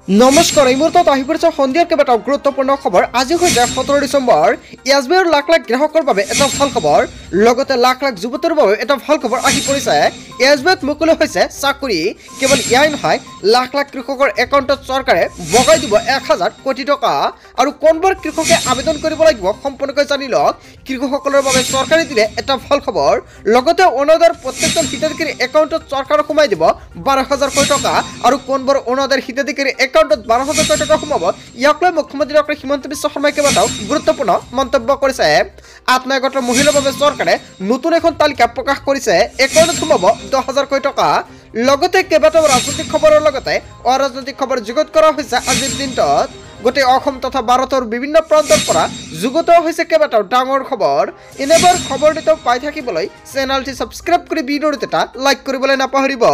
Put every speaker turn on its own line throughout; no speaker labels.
নমস্কাৰ এই মুহূৰ্তত আহি পৰিছে সন্ধিয়াৰ কেইবাটাও গুৰুত্বপূৰ্ণ খবৰ। আজি হৈছে 17 ডিচেম্বৰ। এছবিআইৰ লাখ লাখ গ্ৰাহকৰ বাবে এটা ভাল খবৰ, লগতে লাখ লাখ যুৱতীৰ বাবে এটা ভাল খবৰ আহি পৰিছে। এছবিআইত মুকলি হৈছে চাকৰি। কেৱল এয়াই নহয়, লাখ লাখ কৃষকৰ একাউণ্টত চৰকাৰে বগাই দিব 1000 কোটি টকা। আৰু কোনবোৰ কৃষকে আবেদন কৰিব লাগিব সম্পূৰ্ণকৈ জানি লওক। কৃষকসকলৰ বাবে চৰকাৰে দিলে এটা ভাল খবৰ, লগতে অৰুণোদয়ৰ প্ৰত্যেকজন হিতাধিকাৰীৰ একাউণ্টত চৰকাৰে সোমাই দিব 12000 কোটি টকা। আৰু কোনবোৰ অৰুণোদয়ৰ হিতাধিকাৰীৰ একাউণ্টত 12000 কোটি টকা সোমাব, ইয়াক লৈ মুখ্যমন্ত্ৰী ডক্টৰ হিমন্ত বিশ্ব শৰ্মাই কেইবাটাও গুৰুত্বপূৰ্ণ মন্তব্য কৰিছে। আত্মনিৰ্ভৰ মহিলাৰ বাবে চৰকাৰে নতুন এখন তালিকা প্ৰকাশ কৰিছে। একাউণ্টত সোমাব 10000 কোটি টকা। লগতে কেইবাটাও ৰাজনৈতিক খবৰৰ লগতে অৰাজনৈতিক খবৰ যুগুত কৰা হৈছে আজিৰ দিনটোত। গোটেই অসম তথা ভাৰতৰ বিভিন্ন প্ৰান্তৰ পৰা যুগুত হৈছে কেইবাটাও ডাঙৰ খবৰ। এনেবোৰ খবৰ নিতৌ পাই থাকিবলৈ চেনেলটি ছাবস্ক্ৰাইব কৰি ভিডিঅ'টো এটা লাইক কৰিবলৈ নাপাহৰিব।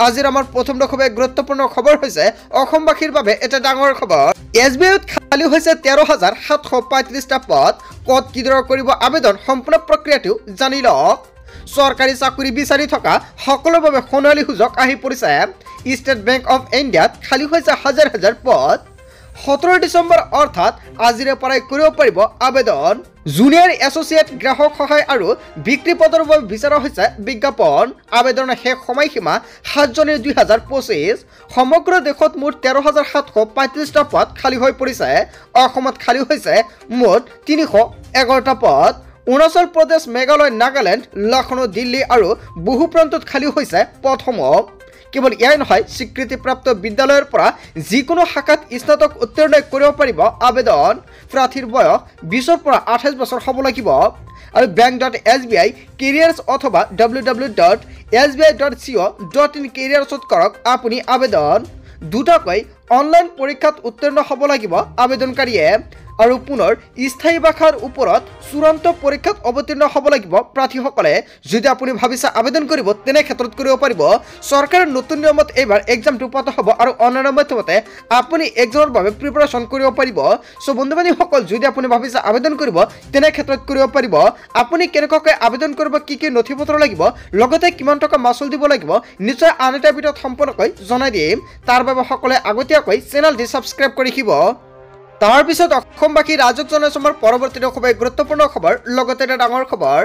আজিৰ আমাৰ প্ৰথম খুবেই গুৰুত্বপূৰ্ণ খবৰ হৈছে অসমবাসীৰ বাবে এটা ডাঙৰ খবৰ। এছবিআইত খালী হৈছে 13735টা পদ। ক'ত কিদৰে কৰিব আবেদন, সম্পূৰ্ণ প্ৰক্ৰিয়াটো জানি লওক। চৰকাৰী চাকৰি বিচাৰি থকা সকলোৰ বাবে সোণালী সুযোগ আহি পৰিছে। ষ্টেট বেংক অৱ ইণ্ডিয়াত খালী হৈছে হাজাৰ হাজাৰ পদ। 17 ডিচেম্বৰ অৰ্থাৎ আজিৰে পৰাই কৰিব পাৰিব আবেদন। জুনিয়ৰ এছ'চিয়েট গ্ৰাহক সহায় আৰু বিক্ৰী পদৰ বাবে বিচৰা হৈছে বিজ্ঞাপন। আবেদনৰ শেষ সময়সীমা 7 জানুৱাৰী 2025। সমগ্ৰ দেশত মুঠ 13735টা পদ খালী হৈ পৰিছে। অসমত খালী হৈছে মুঠ 311টা পদ। অৰুণাচল প্ৰদেশ, মেঘালয়, নাগালেণ্ড, লক্ষ্ণৌ, দিল্লী আৰু বহু প্ৰান্তত খালী হৈছে পদসমূহ। কেৱল এয়াই নহয়, স্বীকৃতিপ্ৰাপ্ত বিদ্যালয়ৰ পৰা যিকোনো শাখাত স্নাতক উত্তীৰ্ণ কৰিব পাৰিব আবেদন। প্ৰাৰ্থীৰ বয়স 20ৰ পৰা 28 বছৰ হ'ব লাগিব। আৰু bank.sbi কেৰিয়াৰ্ছ অথবা www.sbi.co.in কেৰিয়াৰ্ছত কৰক আপুনি আবেদন। দুটাকৈ অনলাইন পৰীক্ষাত উত্তীৰ্ণ হ'ব লাগিব আবেদনকাৰীয়ে। আৰু পুনৰ স্থায়ী ভাষাৰ ওপৰত চূড়ান্ত পৰীক্ষাত অৱতীৰ্ণ হ'ব লাগিব প্ৰাৰ্থীসকলে। যদি আপুনি ভাবিছে আবেদন কৰিব, তেনে ক্ষেত্ৰত কৰিব পাৰিব। চৰকাৰৰ নতুন নিয়মত এইবাৰ এক্সামটো পতা হ'ব আৰু অনলাইনৰ মাধ্যমতে আপুনি এক্সামৰ বাবে প্ৰিপাৰেশ্যন কৰিব পাৰিব। চ' বন্ধু বান্ধৱীসকল, যদি আপুনি ভাবিছে আবেদন কৰিব, তেনে ক্ষেত্ৰত কৰিব পাৰিব। আপুনি কেনেকুৱাকৈ আবেদন কৰিব, কি কি নথি পত্ৰ লাগিব, লগতে কিমান টকা মাচুল দিব লাগিব, নিশ্চয় আন এটা ভিডিঅ'ত সম্পূৰ্ণকৈ জনাই দিম। তাৰ বাবে সকলোৱে আগতীয়াকৈ চেনেলটি ছাবস্ক্ৰাইব কৰি ৰাখিব। তাৰ পিছত অসমবাসী ৰাজক জনাইছো আমাৰ পৰৱৰ্তী খুবেই গুৰুত্বপূৰ্ণ খবৰ, লগতে এটা ডাঙৰ খবৰ।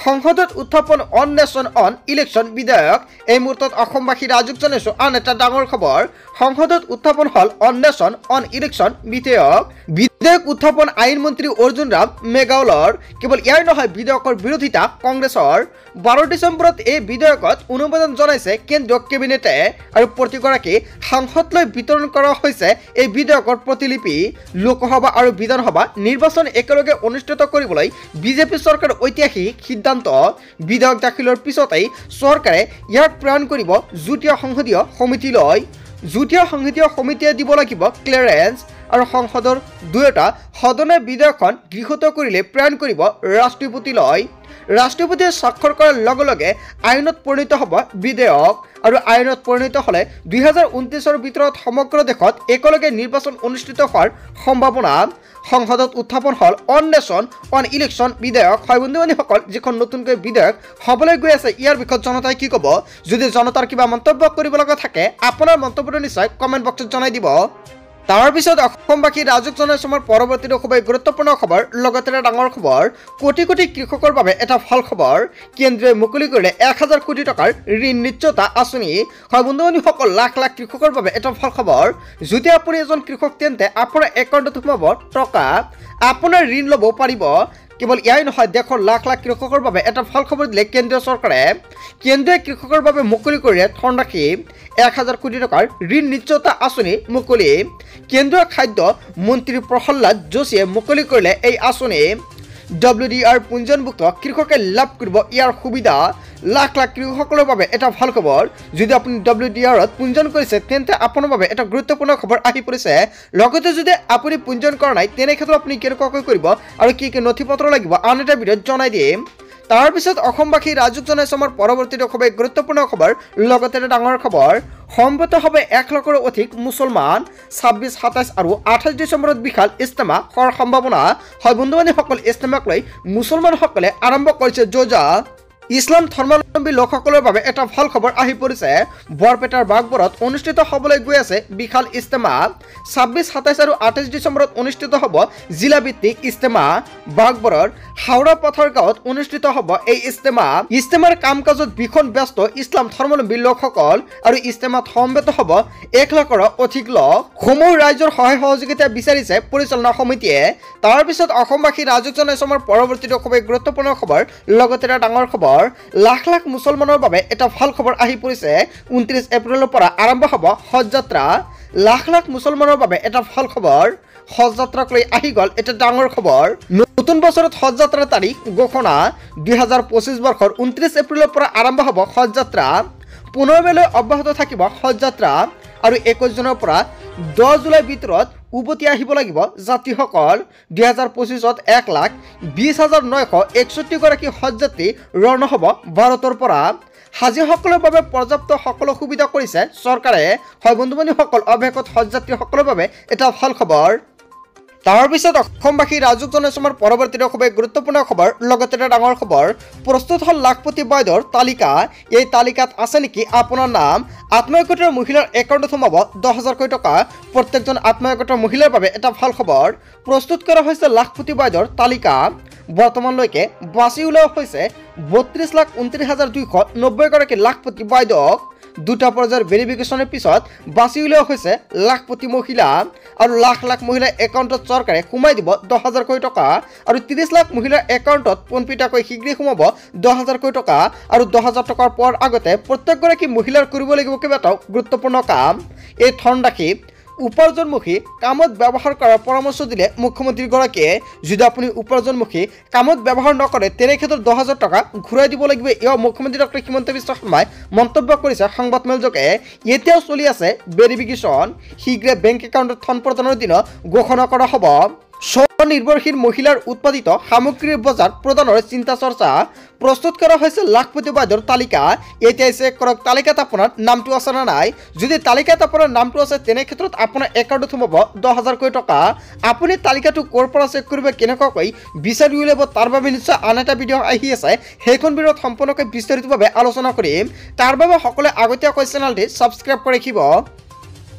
সংসদত উত্থাপন অন নেশ্যন অন ইলেকশ্যন বিধেয়ক। এই মুহূৰ্তত অসমবাসী ৰাজক জনাইছো আন এটা ডাঙৰ খবৰ। সংসদত উত্থাপন হ'ল অন নেশ্যন অন ইলেকশ্যন বিধেয়ক। বিধেয়ক উত্থাপন আইন মন্ত্ৰী অৰ্জুন ৰাম মেঘৱালৰ। কেৱল ইয়াৰ নহয়, বিধেয়কৰ বিৰোধিতা কংগ্ৰেছৰ। 12 ডিচেম্বৰত এই বিধেয়কত অনুমোদন জনাইছে কেন্দ্ৰীয় কেবিনেটে আৰু প্ৰতিগৰাকী সাংসদলৈ বিতৰণ কৰা হৈছে এই বিধেয়কৰ প্ৰতিলিপি। লোকসভা আৰু বিধানসভা নিৰ্বাচন একেলগে অনুষ্ঠিত কৰিবলৈ বিজেপি চৰকাৰৰ ঐতিহাসিক সিদ্ধান্ত। বিধেয়ক দাখিলৰ পিছতেই চৰকাৰে ইয়াক প্ৰেৰণ কৰিব যুটীয়া সংসদীয় সমিতিলৈ। যুটীয়া সংসদীয় সমিতিয়ে দিব লাগিব ক্লিয়াৰেন্স। আৰু সংসদৰ দুয়োটা সদনে বিধেয়কখন গৃহীত কৰিলে প্ৰেৰণ কৰিব ৰাষ্ট্ৰপতিলৈ। ৰাষ্ট্ৰপতিয়ে স্বাক্ষৰ কৰাৰ লগে লগে আইনত পৰিণত হ'ব বিধেয়ক। আৰু আইনত পৰিণত হ'লে 2029ৰ ভিতৰত সমগ্ৰ দেশত একেলগে নিৰ্বাচন অনুষ্ঠিত হোৱাৰ সম্ভাৱনা। সংসদত উত্থাপন হ'ল অন নেশ্যন অন ইলেকশ্যন বিধেয়ক। হয় বন্ধু বান্ধৱীসকল, যিখন নতুনকৈ বিধেয়ক হ'বলৈ গৈ আছে, ইয়াৰ বিষয়ত জনতাই কি ক'ব? যদি জনতাৰ কিবা মন্তব্য কৰিব লগা থাকে, আপোনাৰ মন্তব্যটো নিশ্চয় কমেণ্ট বক্সত জনাই দিব। তাৰপিছত অসমবাসী ৰাজক জনাইছো আমাৰ পৰৱৰ্তী খুবেই গুৰুত্বপূৰ্ণ খবৰ, লগতে এটা ডাঙৰ খবৰ। কোটি কোটি কৃষকৰ বাবে এটা ভাল খবৰ। কেন্দ্ৰই মুকলি কৰিলে 1000 কোটি টকাৰ ঋণ নিশ্চয়তা আঁচনি। হয় বন্ধু বান্ধৱীসকল, লাখ লাখ কৃষকৰ বাবে এটা ভাল খবৰ। যদি আপুনি এজন কৃষক, তেন্তে আপোনাৰ একাউণ্টত সোমাব টকা, আপোনাৰ ঋণ ল'ব পাৰিব। কেৱল এয়াই নহয়, দেশৰ লাখ লাখ কৃষকৰ বাবে এটা ভাল খবৰ দিলে কেন্দ্ৰীয় চৰকাৰে। কেন্দ্ৰীয় কৃষকৰ বাবে মুকলি কৰিলে ধনৰাশি 1000 কোটি টকাৰ ঋণ নিশ্চয়তা আঁচনি মুকলি। কেন্দ্ৰীয় খাদ্য মন্ত্ৰী প্ৰহ্লাদ যোশীয়ে মুকলি কৰিলে এই আঁচনি। WDR পঞ্জীয়নভুক্ত কৃষকে লাভ কৰিব ইয়াৰ সুবিধা। লাখ লাখ কৃষকসকলৰ বাবে এটা ভাল খবৰ। যদি আপুনি WDRত পঞ্জীয়ন কৰিছে, তেন্তে আপোনাৰ বাবে এটা গুৰুত্বপূৰ্ণ খবৰ আহি পৰিছে। লগতে যদি আপুনি পঞ্জীয়ন কৰা নাই, তেনে ক্ষেত্ৰত আপুনি কেনেকুৱাকৈ কৰিব আৰু কি কি নথি পত্ৰ লাগিব, আন এটা ভিডিঅ'ত জনাই দিম। তাৰপিছত অসমবাসী ৰাজক জনাইছো আমাৰ পৰৱৰ্তী খুবেই গুৰুত্বপূৰ্ণ খবৰ, লগতে এটা ডাঙৰ খবৰ। সমবেত হবে 1 লাখৰো অধিক মুছলমান। 26, 27 আৰু 28 ডিচেম্বৰত বিশাল ইজতেমা হোৱাৰ সম্ভাৱনা। হয় বন্ধু বান্ধৱীসকল, ইজতেমাক লৈ মুছলমানসকলে আৰম্ভ কৰিছে যোজা। ইছলাম ধৰ্মাৱলম্বী লোকসকলৰ বাবে এটা ভাল খবৰ আহি পৰিছে। বৰপেটাৰ বাগবৰত অনুষ্ঠিত হ'বলৈ গৈ আছে বিশাল ইজতেমা। 26, 27 আৰু 28 ডিচেম্বৰত অনুষ্ঠিত হ'ব জিলা ভিত্তিক ইজতেমা। বাগবৰৰ হাওৰা পথাৰ গাঁৱত অনুষ্ঠিত হ'ব এই ইজতেমা। ইজতেমাৰ কাম কাজত ভীষণ ব্যস্ত ইছলাম ধৰ্মাৱলম্বী লোকসকল আৰু ইজতেমাত সমবেত হ'ব 1 লাখৰো অধিক লোক। সমূহ ৰাইজৰ সহায় সহযোগিতা বিচাৰিছে পৰিচালনা সমিতিয়ে। তাৰ পিছত অসমবাসী ৰাজক জনাইছে আমাৰ পৰৱৰ্তীটো খুবেই গুৰুত্বপূৰ্ণ খবৰ। লগতে এটা ডাঙৰ খবৰ, লাখ লাখ মুছলমানৰ বাবে এটা ভাল খবৰ আহি পৰিছে। 29 এপ্ৰিলৰ পৰা আৰম্ভ হ'ব হজ যাত্ৰা। লাখ লাখ মুছলমানৰ বাবে এটা ভাল খবৰ। হজ যাত্ৰাক লৈ আহি গ'ল এটা ডাঙৰ খবৰ। নতুন বছৰত হজ যাত্ৰাৰ তাৰিখ ঘোষণা। 2025 বৰ্ষৰ 29 এপ্ৰিলৰ পৰা আৰম্ভ হ'ব হজ যাত্ৰা। 15 মেলৈ অব্যাহত থাকিব হজ যাত্ৰা আৰু 21 জুনৰ পৰা 10 জুলাইৰ ভিতৰত উভতি আহিব লাগিব যাত্ৰীসকল। 2025ত 1,20,961 গৰাকী হজ যাত্ৰী ৰওনা হ'ব ভাৰতৰ পৰা। হাজীসকলৰ বাবে পৰ্যাপ্ত সকলো সুবিধা কৰিছে চৰকাৰে। হয় বন্ধু বান্ধৱীসকল, অৱশেষত হজ যাত্ৰীসকলৰ বাবে এটা ভাল খবৰ। তাৰ পিছত অসমবাসী ৰাজক জনাইছে আমাৰ পৰৱৰ্তীটো খুবেই গুৰুত্বপূৰ্ণ খবৰ। লগতে এটা ডাঙৰ খবৰ, প্ৰস্তুত হ'ল লাখপতি বাইদেউৰ তালিকা। এই তালিকাত আছে নেকি আপোনাৰ নাম? আত্মসহায়ক মহিলাৰ একাউণ্টত সোমাব 10,000কৈ টকা। প্ৰত্যেকজন আত্মসহায়ক মহিলাৰ বাবে এটা ভাল খবৰ। প্ৰস্তুত কৰা হৈছে লাখপতি বাইদেউৰ তালিকা। বৰ্তমানলৈকে বাছি উলিওৱা হৈছে 32,29,290 গৰাকী লাখপতি বাইদেউক। 2টা পৰ্যায়ৰ ভেৰিফিকেশ্যনৰ পিছত বাছি উলিওৱা হৈছে লাখপতি মহিলা আৰু লাখ লাখ মহিলাৰ একাউণ্টত চৰকাৰে সোমাই দিব 10,000কৈ টকা আৰু 30 লাখ মহিলাৰ একাউণ্টত পোনপটীয়াকৈ শীঘ্ৰেই সোমাব 10,000কৈ টকা আৰু 10,000 টকাৰ পোৱাৰ আগতে প্ৰত্যেকগৰাকী মহিলাৰ কৰিব লাগিব কেইবাটাও গুৰুত্বপূৰ্ণ কাম। এই ধনৰাশি উপাৰ্জনমুখী কামত ব্যৱহাৰ কৰাৰ পৰামৰ্শ দিলে মুখ্যমন্ত্ৰীগৰাকীয়ে। যদি আপুনি উপাৰ্জনমুখী কামত ব্যৱহাৰ নকৰে তেনে ক্ষেত্ৰত 10,000 টকা ঘূৰাই দিব লাগিব, এয়া মুখ্যমন্ত্ৰী ডক্টৰ হিমন্ত বিশ্ব শৰ্মাই মন্তব্য কৰিছে সংবাদমেলযোগে। এতিয়াও চলি আছে ভেৰিফিকেশ্যন। শীঘ্ৰে বেংক একাউণ্টত ধন প্ৰদানৰ দিন ঘোষণা কৰা হ'ব। স্বনিৰ্ভৰশীল মহিলাৰ উৎপাদিত সামগ্ৰীৰ বজাৰ প্ৰদানৰ চিন্তা চৰ্চা। প্ৰস্তুত কৰা হৈছে লাখপতি বাইদেউৰ তালিকা। এতিয়াই চেক কৰক তালিকাত আপোনাৰ নামটো আছে নে নাই। যদি তালিকাত আপোনাৰ নামটো আছে তেনে ক্ষেত্ৰত আপোনাৰ একাউণ্টত সোমাব 10,000কৈ টকা। আপুনি তালিকাটো ক'ৰ পৰা চেক কৰিব, কেনেকুৱাকৈ বিচাৰি উলিয়াব, তাৰ বাবে নিশ্চয় আন এটা ভিডিঅ' আহি আছে। সেইখন ভিডিঅ'ত সম্পূৰ্ণকৈ বিস্তাৰিতভাৱে আলোচনা কৰিম। তাৰ বাবে সকলোৱে আগতীয়াকৈ চেনেলটি ছাবস্ক্ৰাইব কৰি ৰাখিব।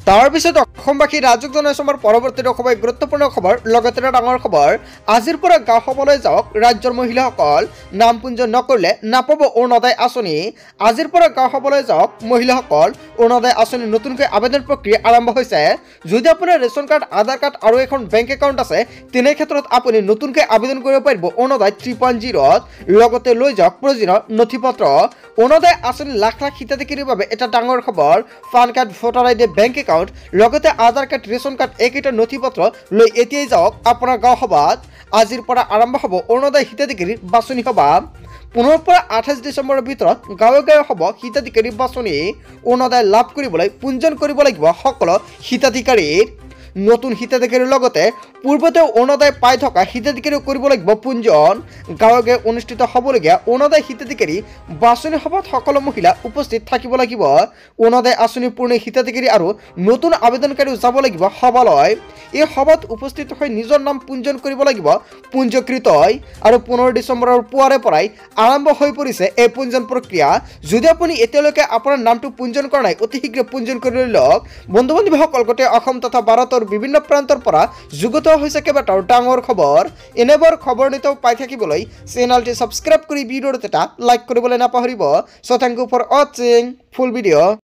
তাৰ পিছত অসমবাসী ৰাজক জনাইছে আমাৰ পৰৱৰ্তীটো খুবেই গুৰুত্বপূৰ্ণ খবৰ। লগতে এটা ডাঙৰ খবৰ, আজিৰ পৰা গাঁও সভালৈ যাওক ৰাজ্যৰ মহিলাসকল। নাম পঞ্জীয়ন নকৰিলে নাপাব অৰুণোদয় আঁচনি। আজিৰ পৰা গাঁও সভালৈ যাওক মহিলাসকল। অৰুণোদয় আঁচনিৰ নতুনকৈ আবেদন প্ৰক্ৰিয়া আৰম্ভ হৈছে। যদি আপোনাৰ ৰেচন কাৰ্ড, আধাৰ কাৰ্ড আৰু এখন বেংক একাউণ্ট আছে তেনে ক্ষেত্ৰত আপুনি নতুনকৈ আবেদন কৰিব পাৰিব অৰুণোদয় 3.0ত। লগতে লৈ যাওক প্ৰয়োজনীয় নথিপত্ৰ। অৰুণোদয় আঁচনি লাখ লাখ হিতাধিকাৰীৰ বাবে এটা ডাঙৰ খবৰ। PAN card, voter ID, bank account লগতে আধাৰ কাৰ্ড, ৰেচন কাৰ্ড এইকেইটা নথিপত্ৰ লৈ এতিয়াই যাওক আপোনাৰ গাঁও সভাত। আজিৰ পৰা আৰম্ভ হ'ব অৰুণোদয় হিতাধিকাৰীৰ বাছনি সভা। 15 পৰা 28 ডিচেম্বৰৰ ভিতৰত গাঁৱে গাঁৱে হ'ব হিতাধিকাৰী বাছনি। অৰুণোদয় লাভ কৰিবলৈ পঞ্জীয়ন কৰিব লাগিব সকলো হিতাধিকাৰীৰ। নতুন হিতাধিকাৰীৰ লগতে পূৰ্বতেও অৰুণোদয় পাই থকা হিতাধিকাৰীও কৰিব লাগিব পঞ্জীয়ন। গাঁৱে গাঁৱে অনুষ্ঠিত হ'বলগীয়া অৰুণোদয় হিতাধিকাৰী বাছনি সভাত সকলো মহিলা উপস্থিত থাকিব লাগিব। অৰুণোদয় আঁচনিৰ পুৰণি হিতাধিকাৰী আৰু নতুন আবেদনকাৰীও যাব লাগিব সভালৈ। এই সভাত উপস্থিত হৈ নিজৰ নাম পঞ্জীয়ন কৰিব লাগিব পঞ্জীকৃত আৰু 15 ডিচেম্বৰৰ পুৱাৰে পৰাই আৰম্ভ হৈ পৰিছে এই পঞ্জীয়ন প্ৰক্ৰিয়া। যদি আপুনি এতিয়ালৈকে আপোনাৰ নামটো পঞ্জীয়ন কৰা নাই অতি শীঘ্ৰে পঞ্জীয়ন কৰি লওক। বন্ধু বান্ধৱীসকল, গোটেই অসম তথা ভাৰতৰ বিভিন্ন প্ৰান্তৰ পৰা যুগুত হৈছে কেইবাটাও ডাঙৰ খবৰ। এনেবোৰ খবৰ নিতৌ পাই থাকিবলৈ চেনেলটি ছাবস্ক্ৰাইব কৰি ভিডিঅ'ত এটা লাইক কৰিবলৈ নাপাহৰিব। সো থেংক ইউ ফৰ ৱাচিং ফুল ভিডিঅ'।